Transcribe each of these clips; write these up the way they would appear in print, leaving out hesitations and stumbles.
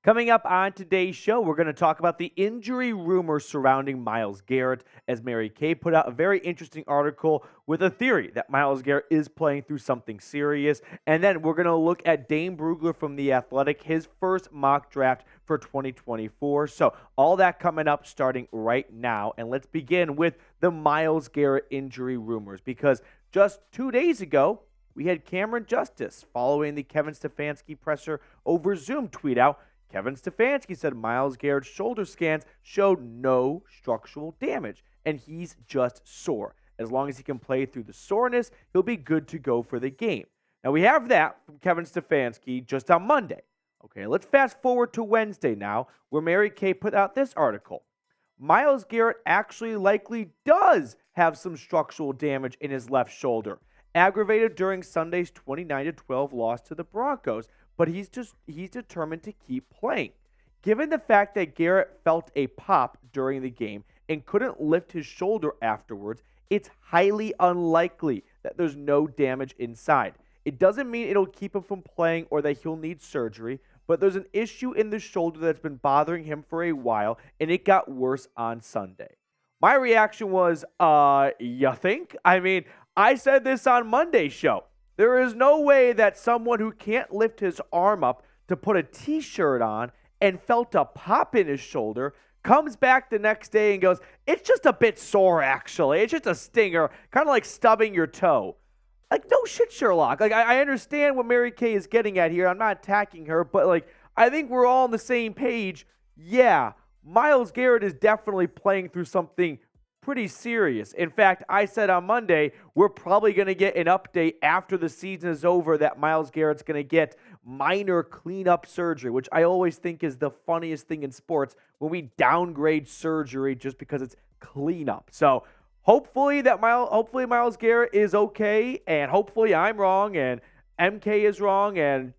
Coming up on today's show, we're going to talk about the injury rumors surrounding Myles Garrett, as Mary Kay put out a very interesting article with a theory that Myles Garrett is playing through something serious. And then we're going to look at Dane Brugler from The Athletic, his first mock draft for 2024. So all that coming up starting right now. And let's begin with the Myles Garrett injury rumors, because just 2 days ago, we had Cameron Justice following the Kevin Stefanski presser over Zoom tweet out. Kevin Stefanski said Myles Garrett's shoulder scans showed no structural damage, and he's just sore. As long as he can play through the soreness, he'll be good to go for the game. Now, we have that from Kevin Stefanski just on Monday. Okay, let's fast forward to Wednesday now, where Mary Kay put out this article. Myles Garrett actually likely does have some structural damage in his left shoulder, aggravated during Sunday's 29-12 loss to the Broncos, but he's determined to keep playing. Given the fact that Garrett felt a pop during the game and couldn't lift his shoulder afterwards, it's highly unlikely that there's no damage inside. It doesn't mean it'll keep him from playing or that he'll need surgery, but there's an issue in the shoulder that's been bothering him for a while, and it got worse on Sunday. My reaction was, you think? I mean, I said this on Monday's show. There is no way that someone who can't lift his arm up to put a t-shirt on and felt a pop in his shoulder comes back the next day and goes, it's just a bit sore, actually. It's just a stinger, kind of like stubbing your toe. Like, no shit, Sherlock. Like, I understand what Mary Kay is getting at here. I'm not attacking her, but, like, I think we're all on the same page. Yeah, Myles Garrett is definitely playing through something pretty serious. In fact, I said on Monday, we're probably going to get an update after the season is over that Myles Garrett's going to get minor cleanup surgery, which I always think is the funniest thing in sports when we downgrade surgery just because it's cleanup. So hopefully Myles Garrett is okay, and hopefully I'm wrong and MK is wrong and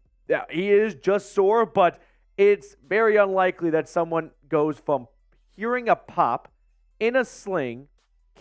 he is just sore, but it's very unlikely that someone goes from hearing a pop in a sling,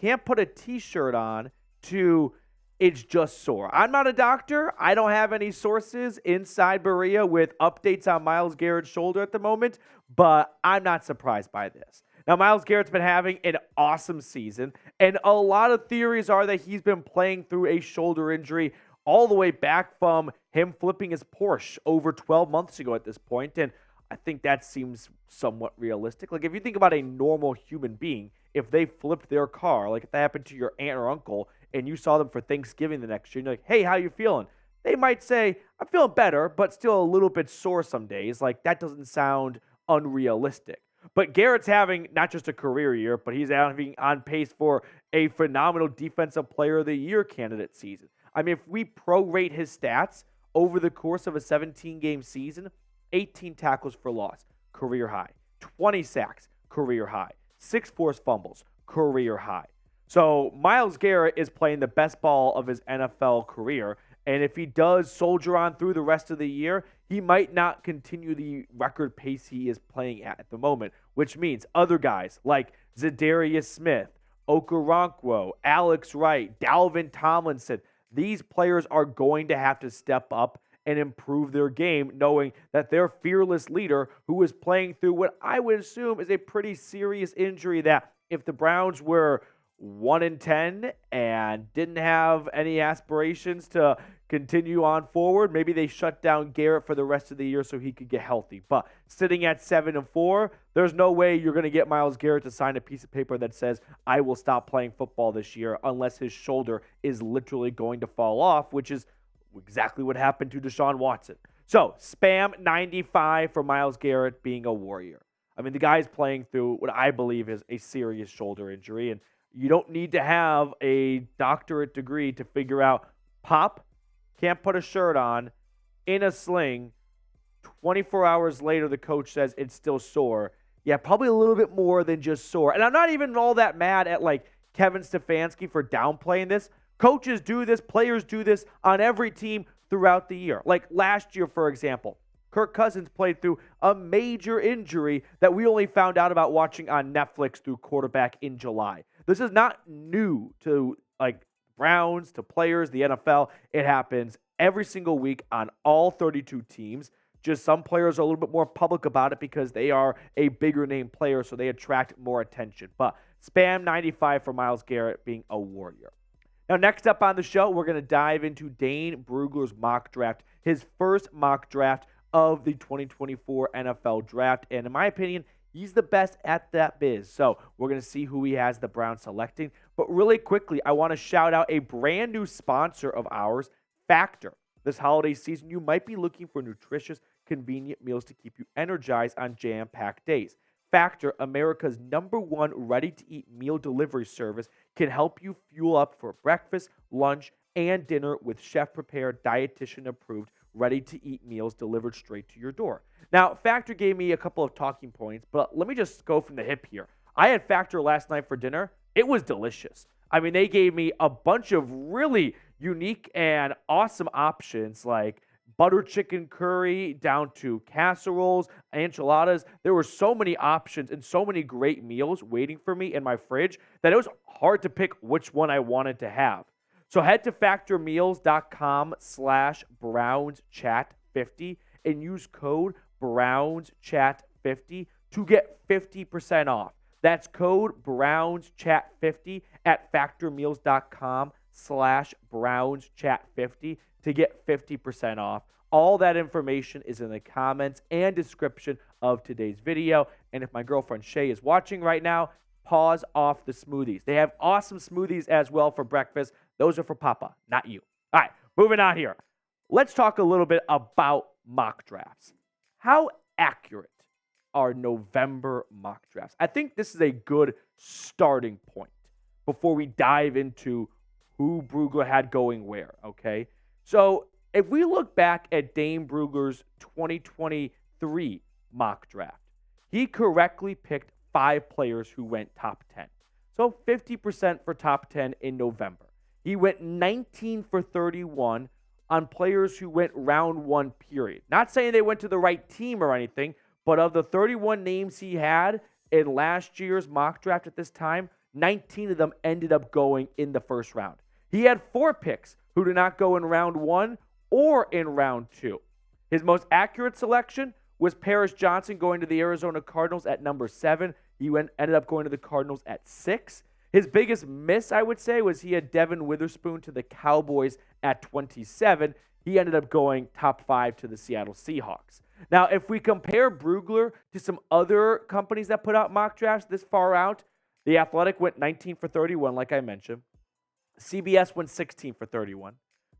can't put a t-shirt on, to it's just sore. I'm not a doctor. I don't have any sources inside Berea with updates on Myles Garrett's shoulder at the moment, but I'm not surprised by this. Now, Myles Garrett's been having an awesome season, and a lot of theories are that he's been playing through a shoulder injury all the way back from him flipping his Porsche over 12 months ago at this point, and I think that seems somewhat realistic. Like, if you think about a normal human being, if they flipped their car, like if that happened to your aunt or uncle, and you saw them for Thanksgiving the next year, and you're like, hey, how you feeling? They might say, I'm feeling better, but still a little bit sore some days. Like, that doesn't sound unrealistic. But Garrett's having not just a career year, but he's having on pace for a phenomenal Defensive Player of the Year candidate season. I mean, if we prorate his stats over the course of a 17-game season, 18 tackles for loss, career high. 20 sacks, career high. 6 forced fumbles, career high. So Myles Garrett is playing the best ball of his NFL career, and if he does soldier on through the rest of the year, he might not continue the record pace he is playing at the moment, which means other guys like Zadarius Smith, Okoronkwo, Alex Wright, Dalvin Tomlinson, these players are going to have to step up and improve their game, knowing that their fearless leader, who is playing through what I would assume is a pretty serious injury, that if the Browns were 1-10 and didn't have any aspirations to continue on forward, maybe they shut down Garrett for the rest of the year so he could get healthy. But sitting at 7-4, there's no way you're going to get Myles Garrett to sign a piece of paper that says, I will stop playing football this year, unless his shoulder is literally going to fall off, which is exactly what happened to Deshaun Watson. So, spam 95 for Myles Garrett being a Warrior. I mean, the guy's playing through what I believe is a serious shoulder injury, and you don't need to have a doctorate degree to figure out pop, can't put a shirt on, in a sling, 24 hours later the coach says it's still sore. Yeah, probably a little bit more than just sore. And I'm not even all that mad at, like, Kevin Stefanski for downplaying this. Coaches do this, players do this on every team throughout the year. Like last year, for example, Kirk Cousins played through a major injury that we only found out about watching on Netflix through quarterback in July. This is not new to, like, Browns, to players, the NFL. It happens every single week on all 32 teams. just some players are a little bit more public about it because they are a bigger name player, so they attract more attention. But spam 95 for Myles Garrett being a warrior. Now, next up on the show, we're going to dive into Dane Brugler's mock draft, his first mock draft of the 2024 NFL draft. And in my opinion, he's the best at that biz. So we're going to see who he has the Browns selecting. But really quickly, I want to shout out a brand new sponsor of ours, Factor. This holiday season, you might be looking for nutritious, convenient meals to keep you energized on jam-packed days. Factor, America's #1 ready-to-eat meal delivery service, can help you fuel up for breakfast, lunch, and dinner with chef-prepared, dietitian-approved, ready-to-eat meals delivered straight to your door. Now, Factor gave me a couple of talking points, but let me just go from the hip here. I had Factor last night for dinner. It was delicious. I mean, they gave me a bunch of really unique and awesome options like butter chicken curry down to casseroles, enchiladas. There were so many options and so many great meals waiting for me in my fridge that it was hard to pick which one I wanted to have. So head to factormeals.com/BrownsChat50 and use code BrownsChat50 to get 50% off. That's code BrownsChat50 at factormeals.com/BrownsChat50 to get 50% off. All that information is in the comments and description of today's video. And if my girlfriend Shay is watching right now, pause off the smoothies. They have awesome smoothies as well for breakfast. Those are for Papa, not you. All right, moving on here. Let's talk a little bit about mock drafts. How accurate are November mock drafts? I think this is a good starting point before we dive into who Brugler had going where, okay? So if we look back at Dane Brugler's 2023 mock draft, he correctly picked 5 players who went top 10. So 50% for top 10 in November. He went 19 for 31 on players who went round 1 period. Not saying they went to the right team or anything, but of the 31 names he had in last year's mock draft at this time, 19 of them ended up going in the first round. He had 4 picks who did not go in round 1 or in round 2. His most accurate selection was Paris Johnson going to the Arizona Cardinals at number 7. He ended up going to the Cardinals at 6. His biggest miss, I would say, was he had Devin Witherspoon to the Cowboys at 27. He ended up going top 5 to the Seattle Seahawks. Now, if we compare Brugler to some other companies that put out mock drafts this far out, The Athletic went 19 for 31, like I mentioned. CBS went 16 for 31.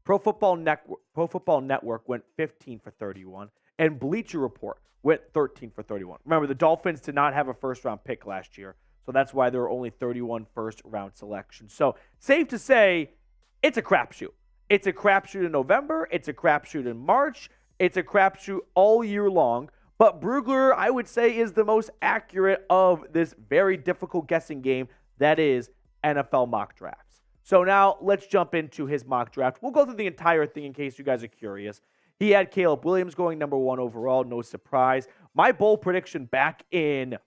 Pro Football Network went 15 for 31. And Bleacher Report went 13 for 31. Remember, the Dolphins did not have a first-round pick last year, so that's why there were only 31 first-round selections. So, safe to say, it's a crapshoot. It's a crapshoot in November. It's a crapshoot in March. It's a crapshoot all year long. But Brugler, I would say, is the most accurate of this very difficult guessing game that is NFL mock drafts. So now let's jump into his mock draft. We'll go through the entire thing in case you guys are curious. He had Caleb Williams going number 1 overall, no surprise. My bold prediction back in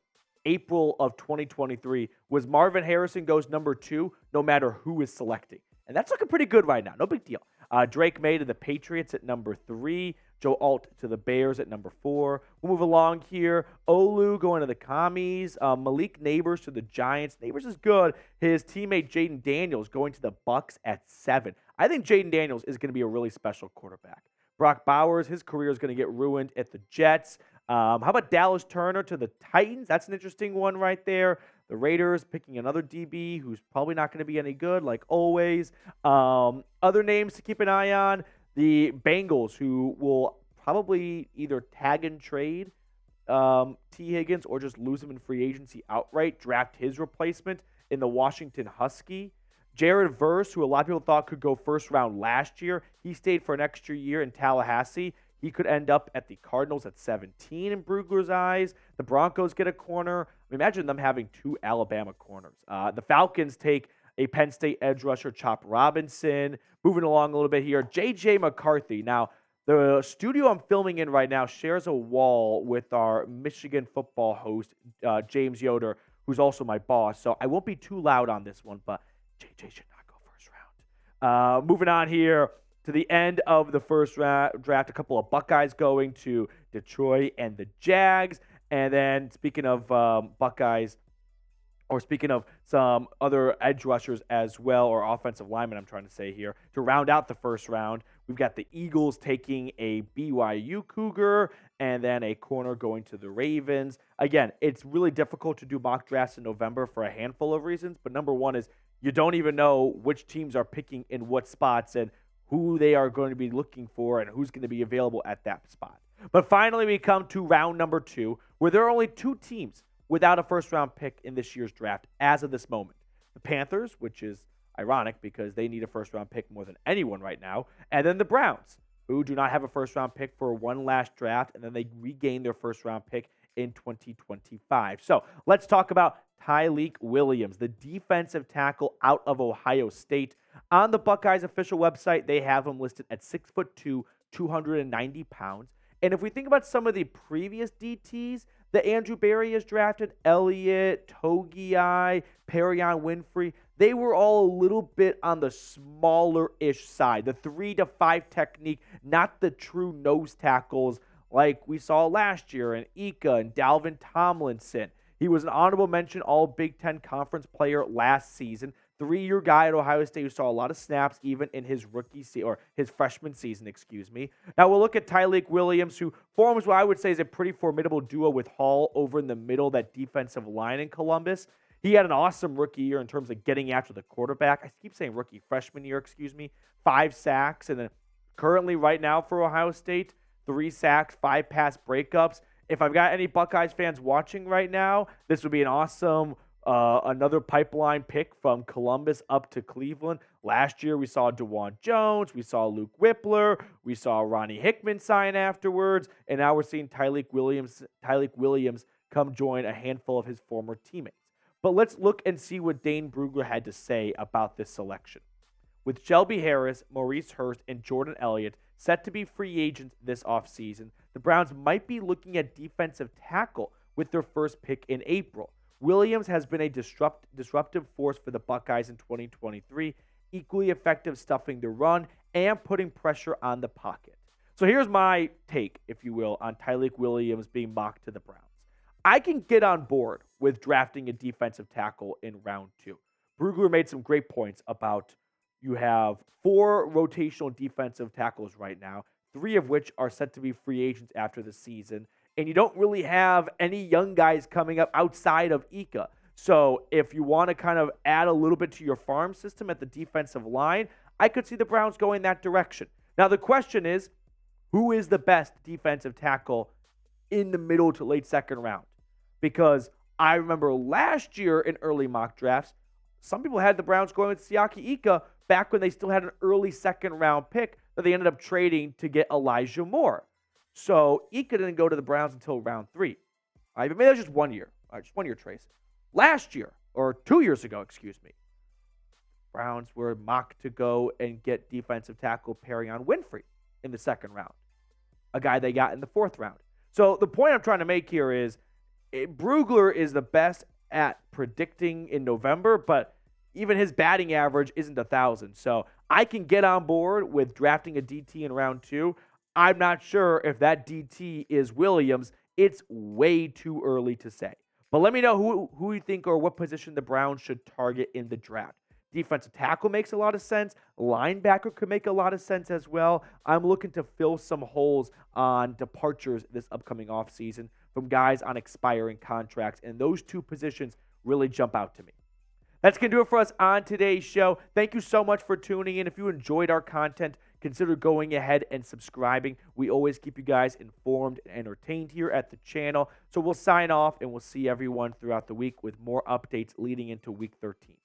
April of 2023 was Marvin Harrison goes number 2 no matter who is selecting. And that's looking pretty good right now. No big deal. Drake May to the Patriots at number 3. Joe Alt to the Bears at number 4. We'll move along here. Olu going to the Commies. Malik Neighbors to the Giants. Neighbors is good. His teammate Jaden Daniels going to the Bucks at 7. I think Jaden Daniels is going to be a really special quarterback. Brock Bowers, his career is going to get ruined at the Jets. How about Dallas Turner to the Titans? That's an interesting one right there. The Raiders picking another DB who's probably not going to be any good, like always. Other names to keep an eye on. The Bengals, who will probably either tag and trade T. Higgins or just lose him in free agency outright, draft his replacement in the Washington Husky. Jared Verse, who a lot of people thought could go first round last year, he stayed for an extra year in Tallahassee. He could end up at the Cardinals at 17 in Brugler's eyes. The Broncos get a corner. Imagine them having 2 Alabama corners. The Falcons take a Penn State edge rusher, Chop Robinson. Yomoving along a little bit here, J.J. McCarthy. Now, the studio I'm filming in right now shares a wall with our Michigan football host, James Yoder, who's also my boss. So I won't be too loud on this one, but J.J. should not go first round. Moving on here to to the end of the first draft, a couple of Buckeyes going to Detroit and the Jags. And then speaking of Buckeyes, or speaking of some other edge rushers as well, or offensive linemen, I'm trying to say here, to round out the first round, we've got the Eagles taking a BYU Cougar and then a corner going to the Ravens. Again, it's really difficult to do mock drafts in November for a handful of reasons, but number one is you don't even know which teams are picking in what spots and who they are going to be looking for and who's going to be available at that spot. But finally, we come to round number 2, where there are only 2 teams without a first-round pick in this year's draft as of this moment. The Panthers, which is ironic because they need a first-round pick more than anyone right now, and then the Browns, who do not have a first-round pick for one last draft, and then they regain their first-round pick in 2025. So let's talk about Tyleik Williams, the defensive tackle out of Ohio State. On the Buckeyes official website, they have him listed at 6'2", 290 pounds. And if we think about some of the previous DTs that Andrew Berry has drafted, Elliott, Togiai, Perion Winfrey, they were all a little bit on the smaller-ish side, the 3 to 5 technique, not the true nose tackles like we saw last year in Ika and Dalvin Tomlinson. He was an honorable mention All Big Ten Conference player last season. 3-year guy at Ohio State who saw a lot of snaps even in his his freshman season, Now we'll look at Tyleik Williams, who forms what I would say is a pretty formidable duo with Hall over in the middle, that defensive line in Columbus. He had an awesome rookie year in terms of getting after the quarterback. I keep saying freshman year, 5 sacks, and then currently right now for Ohio State, 3 sacks, 5 pass breakups. If I've got any Buckeyes fans watching right now, this would be an awesome another pipeline pick from Columbus up to Cleveland. Last year, we saw DeJuan Jones. We saw Luke Whippler. We saw Ronnie Hickman sign afterwards. And now we're seeing Tyleik Williams come join a handful of his former teammates. But let's look and see what Dane Brugler had to say about this selection. With Shelby Harris, Maurice Hurst, and Jordan Elliott set to be free agents this offseason, the Browns might be looking at defensive tackle with their first pick in April. Williams has been a disruptive force for the Buckeyes in 2023, equally effective stuffing the run and putting pressure on the pocket. So here's my take, if you will, on Tyleik Williams being mocked to the Browns. I can get on board with drafting a defensive tackle in round 2. Brugler made some great points about you have 4 rotational defensive tackles right now, 3 of which are set to be free agents after the season. And you don't really have any young guys coming up outside of Ika. So if you want to kind of add a little bit to your farm system at the defensive line, I could see the Browns going that direction. Now the question is, who is the best defensive tackle in the middle to late second round? Because I remember last year in early mock drafts, some people had the Browns going with Siaki Ika back when they still had an early second round pick that they ended up trading to get Elijah Moore. So Ika didn't go to the Browns until round 3. But maybe that was just 1 year. Just 1 year, Trace. Last year, or 2 years ago, Browns were mocked to go and get defensive tackle Perion Winfrey in the second round, a guy they got in the 4th round. So the point I'm trying to make here is Brugler is the best at predicting in November, but even his batting average isn't 1,000. So I can get on board with drafting a DT in round 2. I'm not sure if that DT is Williams. It's way too early to say. But let me know who you think or what position the Browns should target in the draft. Defensive tackle makes a lot of sense. Linebacker could make a lot of sense as well. I'm looking to fill some holes on departures this upcoming offseason from guys on expiring contracts, and those 2 positions really jump out to me. That's going to do it for us on today's show. Thank you so much for tuning in. If you enjoyed our content, consider going ahead and subscribing. We always keep you guys informed and entertained here at the channel. So we'll sign off, and we'll see everyone throughout the week with more updates leading into Week 13.